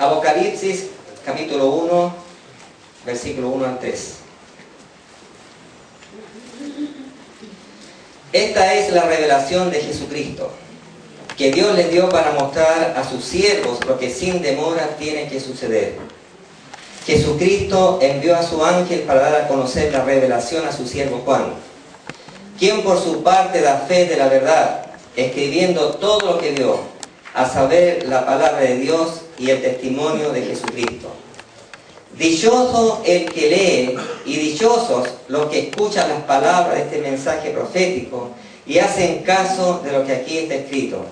Apocalipsis, capítulo 1, versículo 1 al 3. Esta es la revelación de Jesucristo, que Dios le dio para mostrar a sus siervos lo que sin demora tiene que suceder. Jesucristo envió a su ángel para dar a conocer la revelación a su siervo Juan, quien por su parte da fe de la verdad, escribiendo todo lo que vio, a saber, la palabra de Dios y el testimonio de Jesucristo. Dichoso el que lee y dichosos los que escuchan las palabras de este mensaje profético y hacen caso de lo que aquí está escrito,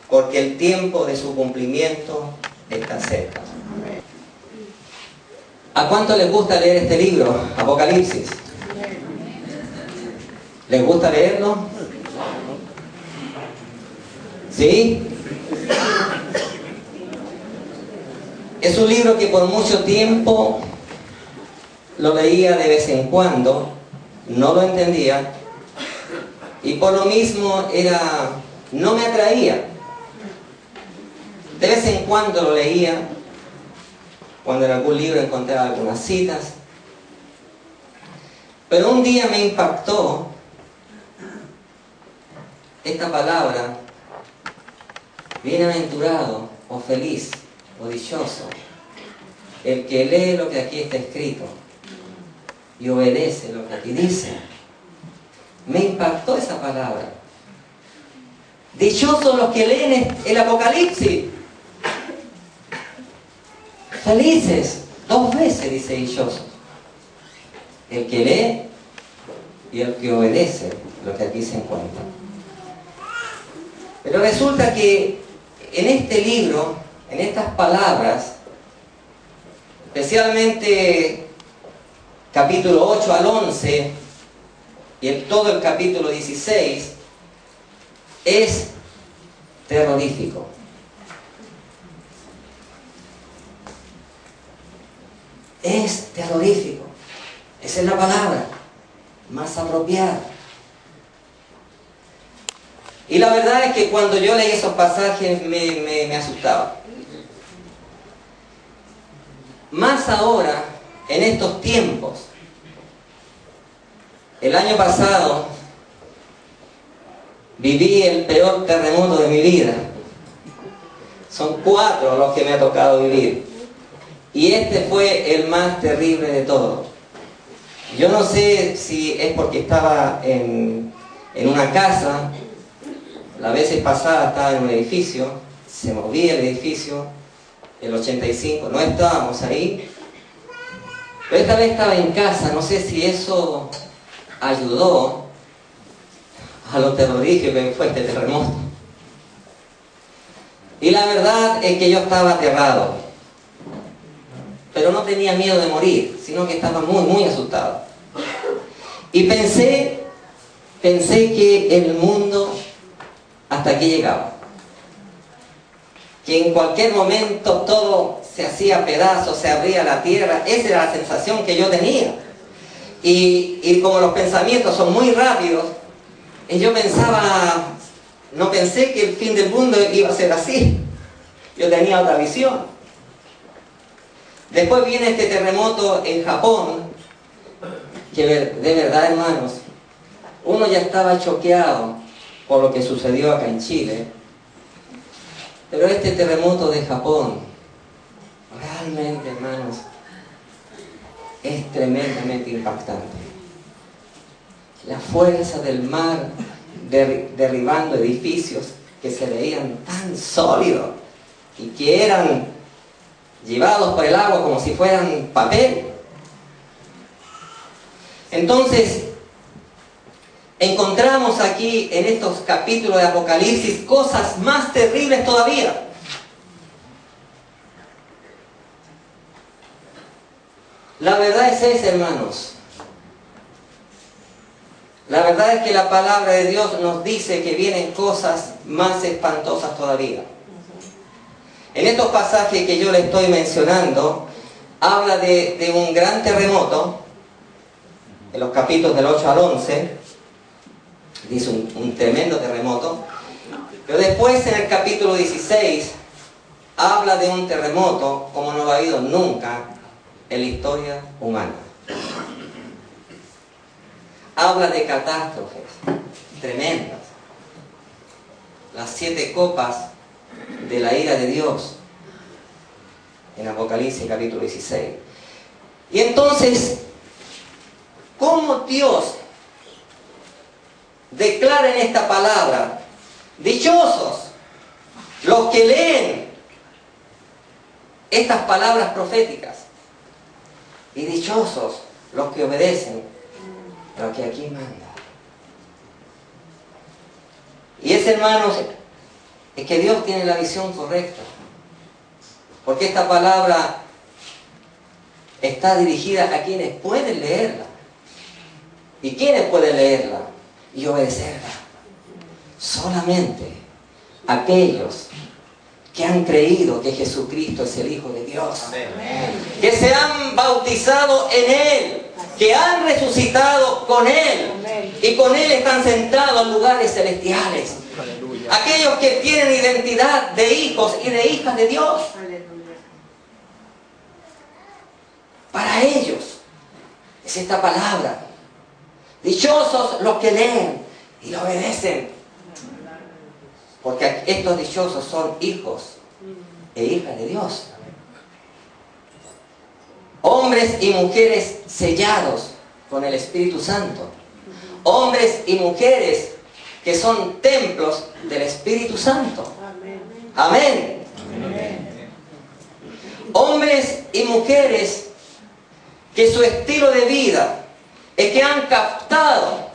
porque el tiempo de su cumplimiento está cerca. ¿A cuánto les gusta leer este libro, Apocalipsis? ¿Les gusta leerlo? ¿Sí? Es un libro que por mucho tiempo lo leía de vez en cuando, no lo entendía, y por lo mismo no me atraía. De vez en cuando lo leía, cuando en algún libro encontraba algunas citas, pero un día me impactó esta palabra: bienaventurado o feliz o dichoso el que lee lo que aquí está escrito y obedece lo que aquí dice. Me impactó esa palabra. Dichosos los que leen el Apocalipsis. Felices, 2 veces dice dichosos. El que lee y el que obedece lo que aquí se encuentra. Pero resulta que en este libro, en estas palabras, especialmente capítulo 8 al 11 y todo el capítulo 16, es terrorífico. Es terrorífico. Esa es la palabra más apropiada. Y la verdad es que cuando yo leí esos pasajes me asustaba. Más ahora, en estos tiempos. El año pasado viví el peor terremoto de mi vida. Son 4 los que me ha tocado vivir. Y este fue el más terrible de todos. Yo no sé si es porque estaba en una casa. La vez pasada estaba en un edificio, se movía el edificio, el 85, no estábamos ahí, pero esta vez estaba en casa. No sé si eso ayudó a lo terrorífico que fue este terremoto. Y la verdad es que yo estaba aterrado, pero no tenía miedo de morir, sino que estaba muy, muy asustado. Y pensé que el mundo hasta aquí llegaba, que en cualquier momento todo se hacía pedazos, se abría la tierra. Esa era la sensación que yo tenía. Y como los pensamientos son muy rápidos, yo pensaba, no pensé que el fin del mundo iba a ser así. Yo tenía otra visión. Después viene este terremoto en Japón, que de verdad, hermanos, uno ya estaba choqueado por lo que sucedió acá en Chile, pero este terremoto de Japón, realmente, hermanos, es tremendamente impactante. La fuerza del mar derribando edificios que se veían tan sólidos y que eran llevados por el agua como si fueran papel. Entonces, encontramos aquí en estos capítulos de Apocalipsis cosas más terribles todavía. La verdad es esa, hermanos. La verdad es que la palabra de Dios nos dice que vienen cosas más espantosas todavía. En estos pasajes que yo les estoy mencionando, habla de un gran terremoto, en los capítulos del 8 al 11, dice un tremendo terremoto, pero después en el capítulo 16 habla de un terremoto como no ha habido nunca en la historia humana. Habla de catástrofes tremendas. Las 7 copas de la ira de Dios en Apocalipsis capítulo 16. Y entonces, ¿cómo Dios declara en esta palabra? Dichosos los que leen estas palabras proféticas y dichosos los que obedecen lo que aquí manda. Y es, hermanos, es que Dios tiene la visión correcta, porque esta palabra está dirigida a quienes pueden leerla. ¿Y quiénes pueden leerla y obedecerla? Solamente aquellos que han creído que Jesucristo es el Hijo de Dios. Amén. Que se han bautizado en Él, que han resucitado con Él. Amén. Y con Él están sentados en lugares celestiales. Aleluya. Aquellos que tienen identidad de hijos y de hijas de Dios. Aleluya. Para ellos es esta palabra. Dichosos los que leen y lo obedecen. Porque estos dichosos son hijos e hijas de Dios. Hombres y mujeres sellados con el Espíritu Santo. Hombres y mujeres que son templos del Espíritu Santo. Amén. Amén. Hombres y mujeres que su estilo de vida es que han captado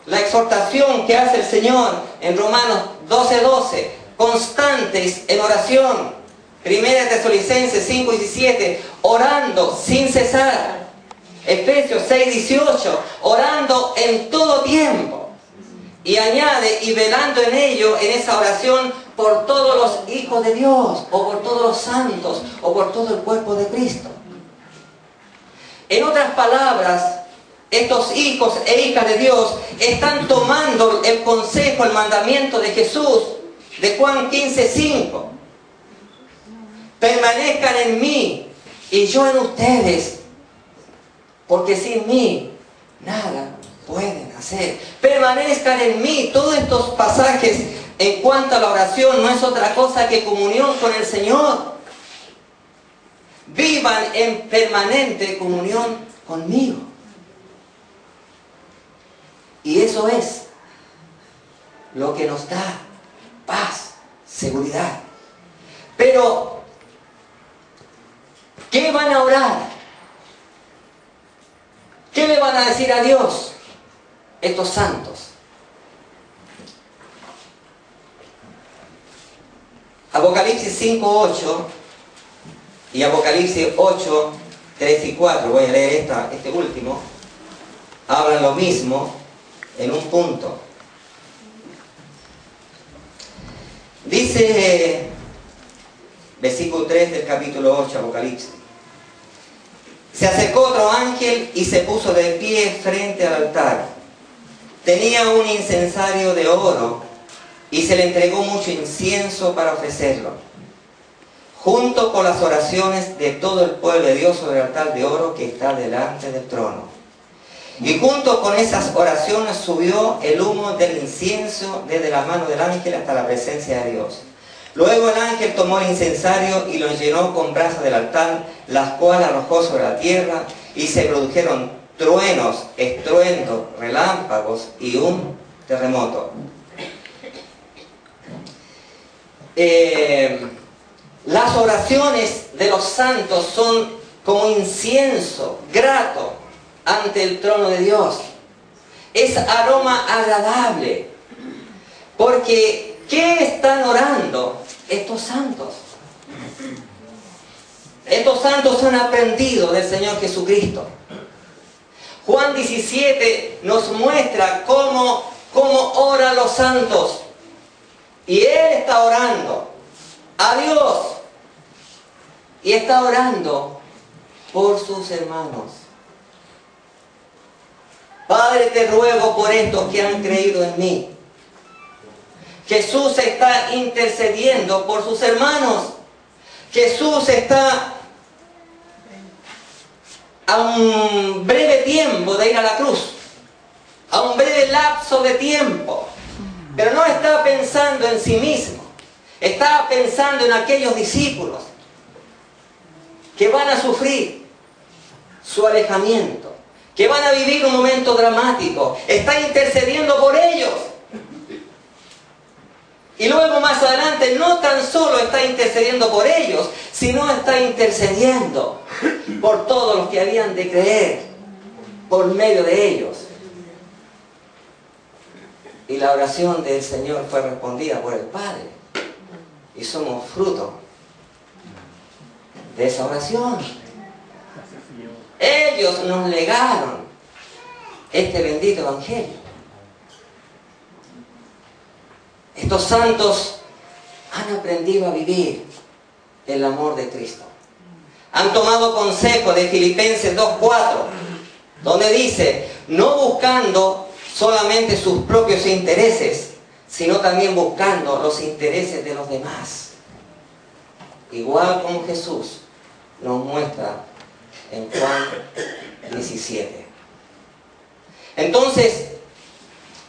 la exhortación que hace el Señor en Romanos 12:12, constantes en oración. 1 Tesalonicenses 5:17, orando sin cesar. Efesios 6:18, orando en todo tiempo. Y añade, y velando en ello, en esa oración, por todos los hijos de Dios, o por todos los santos, o por todo el cuerpo de Cristo. En otras palabras, estos hijos e hijas de Dios están tomando el consejo, el mandamiento de Jesús, de Juan 15:5. Permanezcan en mí y yo en ustedes, porque sin mí nada pueden hacer. Permanezcan en mí. Todos estos pasajes en cuanto a la oración no es otra cosa que comunión con el Señor. Vivan en permanente comunión conmigo. Y eso es lo que nos da paz, seguridad. Pero, ¿qué van a orar? ¿Qué le van a decir a Dios estos santos? Apocalipsis 5:8 y Apocalipsis 8:3 y 4, voy a leer este último, hablan lo mismo en un punto. Dice, versículo 3 del capítulo 8, Apocalipsis. Se acercó otro ángel y se puso de pie frente al altar. Tenía un incensario de oro y se le entregó mucho incienso para ofrecerlo, junto con las oraciones de todo el pueblo de Dios sobre el altar de oro que está delante del trono. Y junto con esas oraciones subió el humo del incienso desde la mano del ángel hasta la presencia de Dios. Luego el ángel tomó el incensario y lo llenó con brasas del altar, las cuales arrojó sobre la tierra, y se produjeron truenos, estruendos, relámpagos y un terremoto. Las oraciones de los santos son como incienso grato ante el trono de Dios. Es aroma agradable. Porque, ¿qué están orando estos santos? Estos santos han aprendido del Señor Jesucristo. Juan 17 nos muestra cómo oran los santos. Y Él está orando a Dios. Y está orando por sus hermanos. Padre, te ruego por estos que han creído en mí. Jesús está intercediendo por sus hermanos Jesús está a un breve tiempo de ir a la cruz, a un breve lapso de tiempo, pero no está pensando en sí mismo, está pensando en aquellos discípulos que van a sufrir su alejamiento, que van a vivir un momento dramático, está intercediendo por ellos. Y luego más adelante no tan solo está intercediendo por ellos, sino está intercediendo por todos los que habían de creer por medio de ellos. Y la oración del Señor fue respondida por el Padre. Y somos fruto de esa oración. Ellos nos legaron este bendito Evangelio. Estos santos han aprendido a vivir el amor de Cristo. Han tomado consejo de Filipenses 2:4, donde dice, no buscando solamente sus propios intereses, sino también buscando los intereses de los demás. Igual como Jesús nos muestra en Juan 17. Entonces,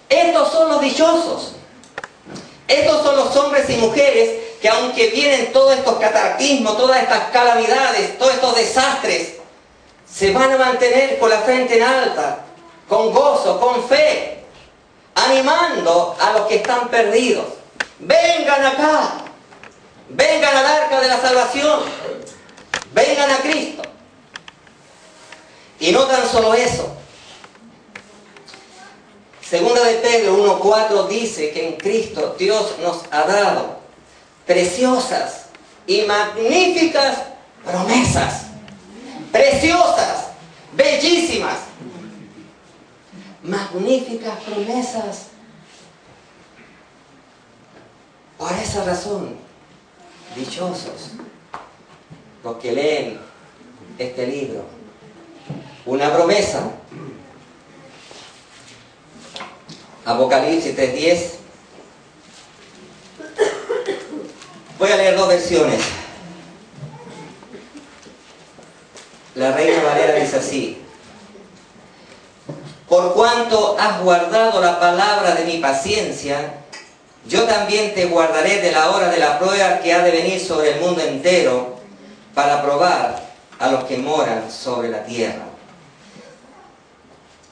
estos son los dichosos. Estos son los hombres y mujeres que, aunque vienen todos estos cataclismos, todas estas calamidades, todos estos desastres, se van a mantener con la frente en alta, con gozo, con fe, animando a los que están perdidos. Vengan acá, vengan al arca de la salvación, vengan a Cristo. Y no tan solo eso. Segunda de Pedro 1:4 dice que en Cristo Dios nos ha dado preciosas y magníficas promesas. Preciosas, bellísimas, magníficas promesas. Por esa razón, dichosos los que leen este libro. Una promesa. Apocalipsis 3:10. Voy a leer dos versiones. La Reina Valera dice así: por cuanto has guardado la palabra de mi paciencia, yo también te guardaré de la hora de la prueba que ha de venir sobre el mundo entero, para probar a los que moran sobre la tierra.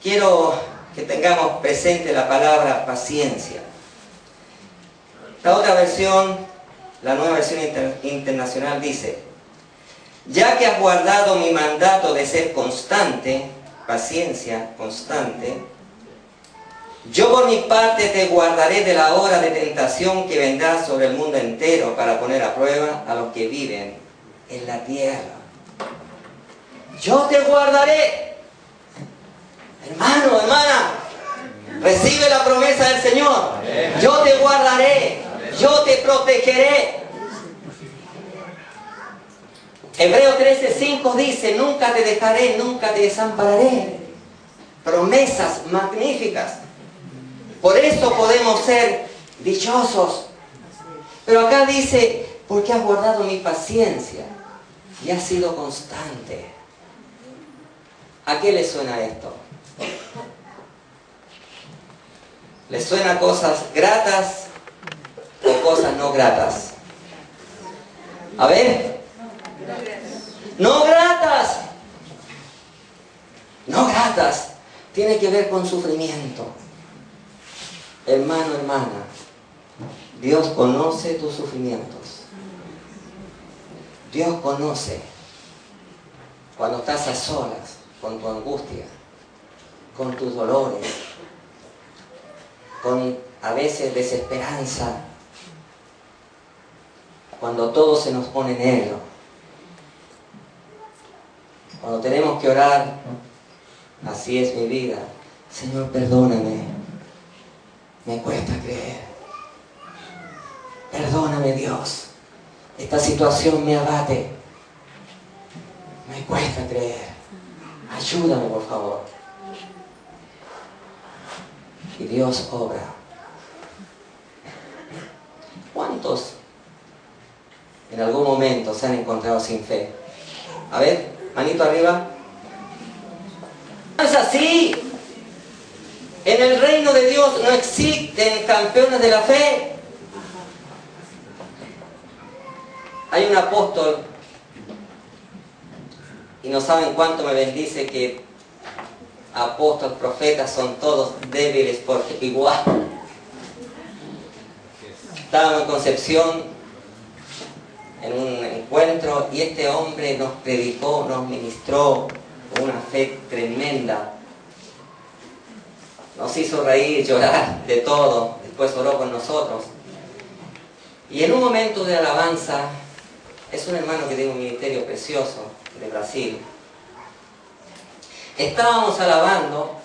Quiero que tengamos presente la palabra paciencia. La otra versión, la nueva versión internacional dice: ya que has guardado mi mandato de ser constante, paciencia constante, yo por mi parte te guardaré de la hora de tentación que vendrá sobre el mundo entero, para poner a prueba a los que viven en la tierra. Yo te guardaré. Hermano, hermana, recibe la promesa del Señor. Yo te guardaré, yo te protegeré. Hebreos 13:5 dice: nunca te dejaré, nunca te desampararé. Promesas magníficas. Por eso podemos ser dichosos. Pero acá dice: porque has guardado mi paciencia y has sido constante. ¿A qué le suena esto? ¿Le suena cosas gratas o cosas no gratas? A ver. No gratas. No gratas. Tiene que ver con sufrimiento. Hermano, hermana, Dios conoce tus sufrimientos. Dios conoce cuando estás a solas con tu angustia, con tus dolores, con a veces desesperanza, cuando todo se nos pone negro, cuando tenemos que orar: así es mi vida, Señor, perdóname, me cuesta creer, perdóname, Dios, esta situación me abate, me cuesta creer, ayúdame por favor. Y Dios obra. ¿Cuántos en en algún momento se han encontrado sin fe? A ver, manito arriba. No es así. En el reino de Dios no existen campeones de la fe. Hay un apóstol, y no saben cuánto me bendice que apóstoles, profetas son todos débiles porque igual. Estábamos en Concepción en un encuentro y este hombre nos predicó, nos ministró con una fe tremenda. Nos hizo reír, llorar, de todo. Después oró con nosotros. Y en un momento de alabanza, es un hermano que tiene un ministerio precioso de Brasil. Estábamos alabando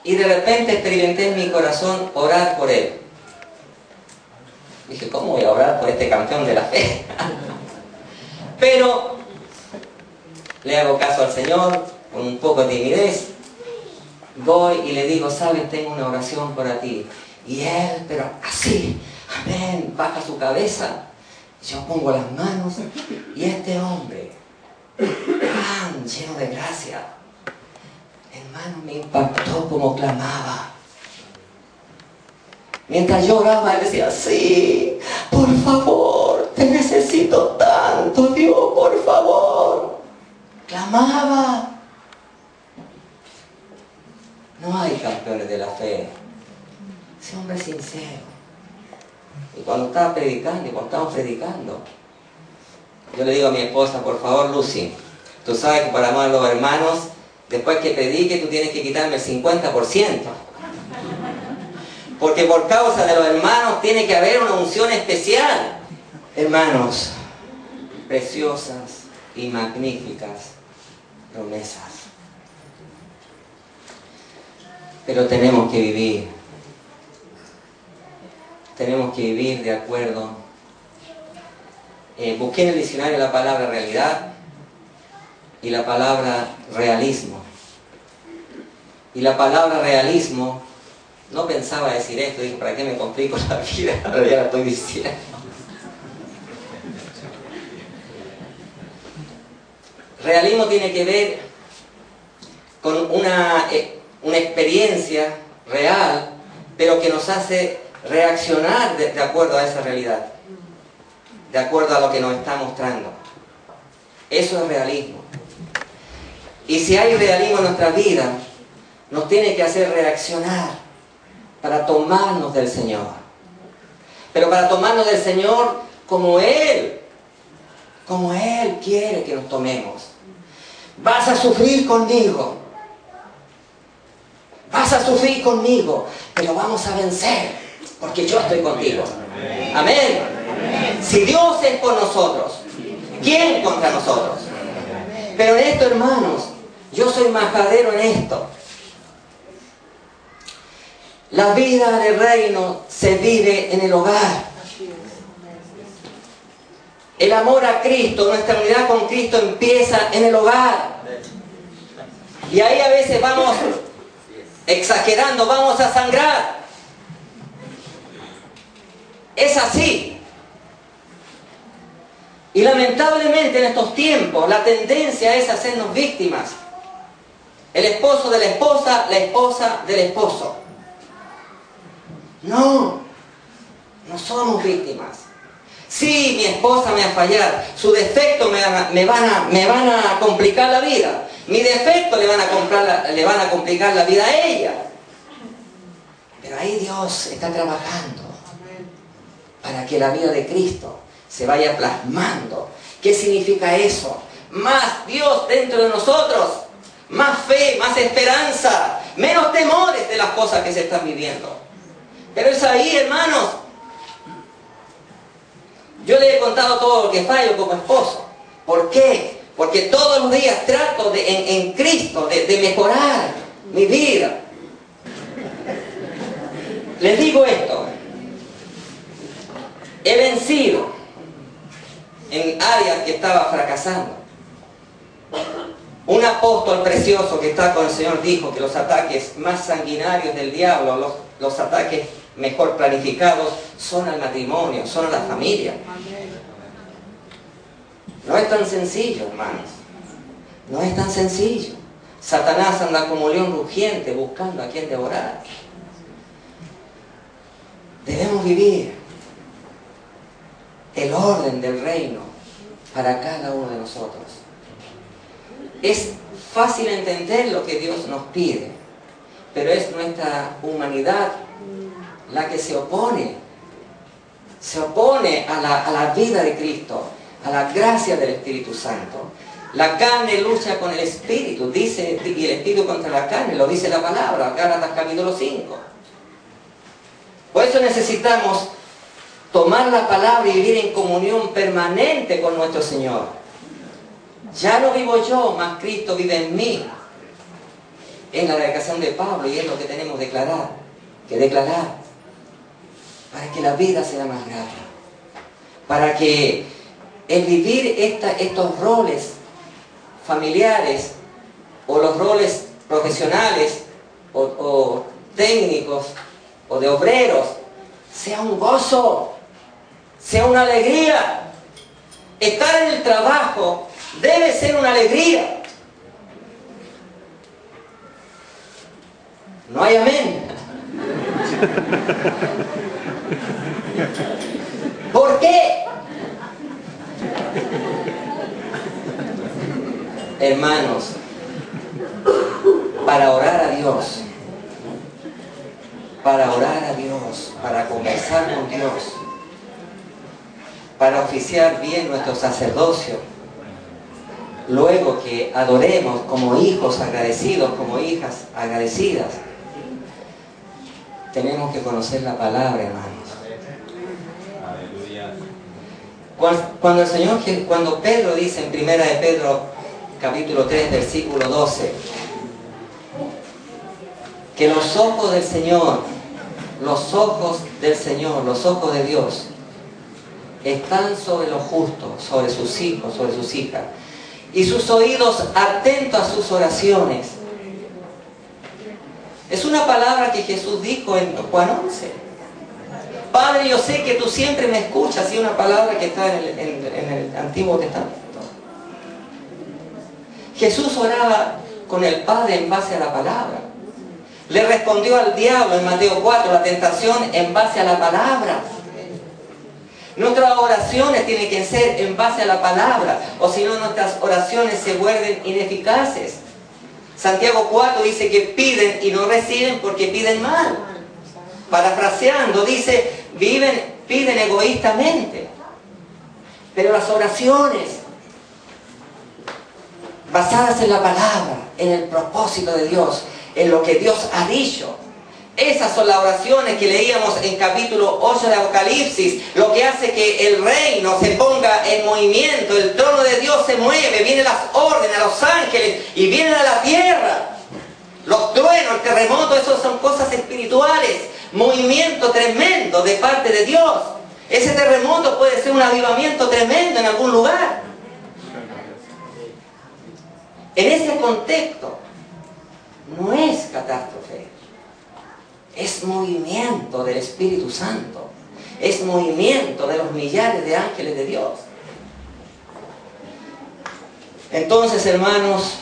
y de repente experimenté en mi corazón orar por él. Dije, ¿cómo voy a orar por este campeón de la fe? Pero le hago caso al Señor con un poco de timidez. Voy y le digo, ¿sabes? Tengo una oración para ti. Y él, pero así, amén, baja su cabeza. Yo pongo las manos y este hombre, tan lleno de gracia, hermano, me impactó como clamaba. Mientras yo oraba, él decía, sí, por favor, te necesito tanto, Dios, por favor. Clamaba. No hay campeones de la fe. Ese hombre es sincero. Y cuando estaba predicando, y cuando estábamos predicando, yo le digo a mi esposa, por favor, Lucy, tú sabes que para amar a los hermanos, después que predique, tú tienes que quitarme el 50%. Porque por causa de los hermanos tiene que haber una unción especial. Hermanos, preciosas y magníficas promesas. Pero tenemos que vivir. Tenemos que vivir de acuerdo. Busqué en el diccionario la palabra realidad y la palabra realismo. Y la palabra realismo, no pensaba decir esto, dije, ¿para qué me complico la vida? Ahora ya la estoy diciendo. Realismo tiene que ver con una experiencia real, pero que nos hace reaccionar de acuerdo a esa realidad, de acuerdo a lo que nos está mostrando. Eso es realismo. Y si hay realismo en nuestra vida, nos tiene que hacer reaccionar para tomarnos del Señor. Pero para tomarnos del Señor como Él quiere que nos tomemos. Vas a sufrir conmigo. Vas a sufrir conmigo, pero vamos a vencer. Porque yo estoy contigo. Amén. Si Dios es por nosotros, ¿quién contra nosotros? Pero en esto, hermanos, yo soy majadero en esto. La vida del reino se vive en el hogar. El amor a Cristo, nuestra unidad con Cristo empieza en el hogar. Y ahí a veces vamos exagerando, vamos a sangrar. Es así. Y lamentablemente en estos tiempos la tendencia es hacernos víctimas. El esposo de la esposa del esposo. No somos víctimas. Sí, mi esposa me va a fallar, su defecto me van a complicar la vida. Mi defecto le van a complicar la vida a ella. Pero ahí Dios está trabajando para que la vida de Cristo se vaya plasmando. ¿Qué significa eso? Más Dios dentro de nosotros, más fe, más esperanza, menos temores de las cosas que se están viviendo. Pero es ahí, hermanos. Yo le he contado todo lo que fallo como esposo. ¿Por qué? Porque todos los días trato en Cristo de mejorar mi vida. Les digo esto. He vencido en áreas que estaba fracasando. Un apóstol precioso que está con el Señor dijo que los ataques más sanguinarios del diablo, los ataques mejor planificados, son al matrimonio, son a la familia. No es tan sencillo, hermanos. No es tan sencillo. Satanás anda como león rugiente buscando a quien devorar. Debemos vivir el orden del reino para cada uno de nosotros. Es fácil entender lo que Dios nos pide, pero es nuestra humanidad la que se opone a la vida de Cristo, a la gracia del Espíritu Santo. La carne lucha con el Espíritu, dice, y el Espíritu contra la carne, lo dice la palabra, Gálatas capítulo 5. Por eso necesitamos tomar la palabra y vivir en comunión permanente con nuestro Señor. Ya no vivo yo, mas Cristo vive en mí. Es la declaración de Pablo y es lo que tenemos que declarar, para que la vida sea más grata, para que el vivir estos roles familiares o los roles profesionales o técnicos o de obreros sea un gozo, sea una alegría. Estar en el trabajo debe ser una alegría. No hay amén. ¿Por qué? Hermanos, para orar a Dios, para conversar con Dios, para oficiar bien nuestro sacerdocio, luego que adoremos como hijos agradecidos, como hijas agradecidas, tenemos que conocer la palabra, hermanos. Cuando Pedro dice en 1 de Pedro capítulo 3 versículo 12 que los ojos del Señor, los ojos de Dios están sobre los justos, sobre sus hijos, sobre sus hijas, y sus oídos atentos a sus oraciones. Es una palabra que Jesús dijo en Juan 11. Padre, yo sé que tú siempre me escuchas, y una palabra que está en el Antiguo Testamento. Jesús oraba con el Padre en base a la palabra. Le respondió al diablo en Mateo 4 la tentación en base a la palabra. Nuestras oraciones tienen que ser en base a la palabra, o si no nuestras oraciones se vuelven ineficaces. Santiago 4 dice que piden y no reciben porque piden mal. Parafraseando, dice, piden egoístamente. Pero las oraciones basadas en la palabra, en el propósito de Dios, en lo que Dios ha dicho, esas son las oraciones que leíamos en capítulo 8 de Apocalipsis, lo que hace que el reino se ponga en movimiento, el trono de Dios se mueve, vienen las órdenes a los ángeles y vienen a la tierra. Los truenos, el terremoto, eso son cosas espirituales, movimiento tremendo de parte de Dios. Ese terremoto puede ser un avivamiento tremendo en algún lugar. En ese contexto, no es catástrofe, es movimiento del Espíritu Santo, es movimiento de los millares de ángeles de Dios. Entonces, hermanos,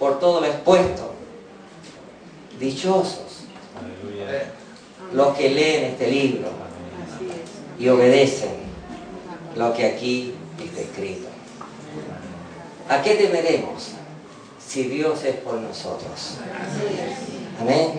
por todo lo expuesto, dichosos los que leen este libro y obedecen lo que aquí está escrito. ¿A qué temeremos si Dios es por nosotros? Amén.